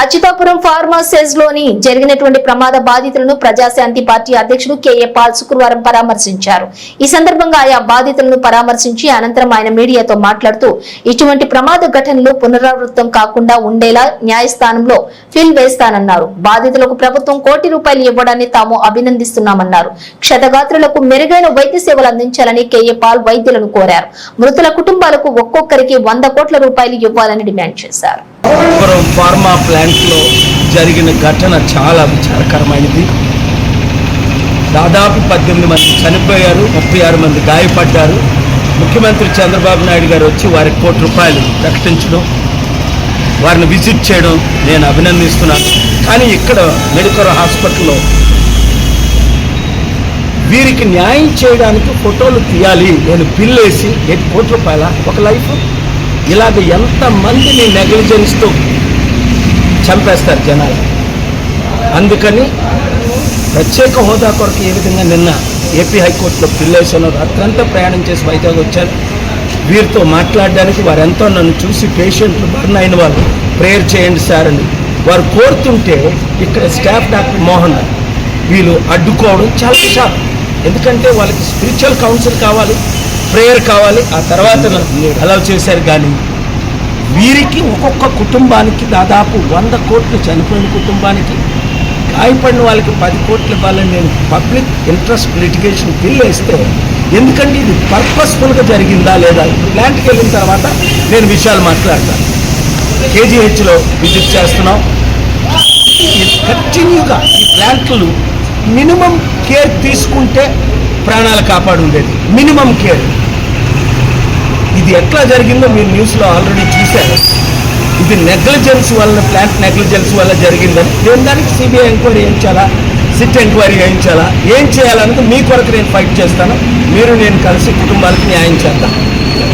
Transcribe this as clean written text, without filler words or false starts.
అచ్యుతాపురం ఫార్మాసెస్ లోని జరిగినటువంటి ప్రమాద బాధితులను ప్రజాశాంతి పార్టీ అధ్యక్షుడు కేఏ పాల్ శుక్రవారం పరామర్శించారు. ఈ సందర్భంగా ఆయా బాధితులను పరామర్శించి అనంతరం ఆయన మీడియాతో మాట్లాడుతూ ఇటువంటి ప్రమాద ఘటనలు పునరావృతం కాకుండా ఉండేలా న్యాయస్థానంలో ఫిల్ వేస్తానన్నారు. బాధితులకు ప్రభుత్వం ₹1 కోటి ఇవ్వడాన్ని తాము అభినందిస్తున్నామన్నారు. క్షతగాత్రులకు మెరుగైన వైద్య సేవలు అందించాలని కేఏ పాల్ వైద్యులను కోరారు. మృతుల కుటుంబాలకు ఒక్కొక్కరికి ₹100 కోట్ల ఇవ్వాలని డిమాండ్ చేశారు. ఫార్మా ప్లాంట్లో జరిగిన ఘటన చాలా విచారకరమైనది. దాదాపు 18 మంది చనిపోయారు, 36 మంది గాయపడ్డారు. ముఖ్యమంత్రి చంద్రబాబు నాయుడు గారు వచ్చి వారికి ₹1 కోటి ప్రకటించడం, వారిని విజిట్ చేయడం నేను అభినందిస్తున్నాను. కానీ ఇక్కడ మెడికల్ హాస్పిటల్లో వీరికి న్యాయం చేయడానికి ఫోటోలు తీయాలి, నేను బిల్ వేసి ₹1 కోటి ఒక లైఫ్, ఇలాగ ఎంతమందిని నెగ్లిజెన్స్తో చంపేస్తారు జనాలు. అందుకని ప్రత్యేక హోదా కొరకు ఏ విధంగా నిన్న ఏపీ హైకోర్టులో పిల్లేశాను, రాత్రంతా ప్రయాణం చేసి వైజాగ్ వచ్చారు. వీరితో మాట్లాడడానికి వారు ఎంతో నన్ను చూసి పేషెంట్లు బర్న్ అయిన వాళ్ళు ప్రేయర్ చేయండి సార్ అని వారు కోరుతుంటే ఇక్కడ స్టాఫ్ డాక్టర్ మోహన్ వీళ్ళు అడ్డుకోవడం చాలా విషాదం. ఎందుకంటే వాళ్ళకి స్పిరిచువల్ కౌన్సిల్ కావాలి, ప్రేయర్ కావాలి, ఆ తర్వాత అలౌ చేశారు. కానీ వీరికి ఒక్కొక్క కుటుంబానికి దాదాపు ₹100 కోట్లు, చనిపోయిన కుటుంబానికి గాయపడిన వాళ్ళకి ₹10 కోట్లు ఇవ్వాలని నేను పబ్లిక్ ఇంట్రెస్ట్ లిటిగేషన్ బిల్ వేస్తే, ఎందుకంటే ఇది పర్పస్ఫుల్గా జరిగిందా లేదా, ప్లాంట్కి వెళ్ళిన తర్వాత నేను విషయాలు మాట్లాడతాను. కేజీహెచ్లో విజిట్ చేస్తున్నాం. కంటిన్యూగా ఈ ప్లాంట్లు మినిమం కేర్ తీసుకుంటే ప్రాణాలు కాపాడు ఉండేది, మినిమం కేర్. ఇది ఎట్లా జరిగిందో మీరు న్యూస్లో ఆల్రెడీ చూశారు. ఇది నెగ్లిజెన్స్ వల్ల, ప్లాంట్ నెగ్లిజెన్స్ వల్ల జరిగిందని. నేను దానికి సిబిఐ ఎంక్వైరీ చేయించాలా, సిట్ ఎంక్వైరీ చేయించాలా, ఏం చేయాలన్నది మీ కొరకు నేను ఫైట్ చేస్తాను. మీరు నేను కలిసి కుటుంబాలకు న్యాయం చేద్దాం.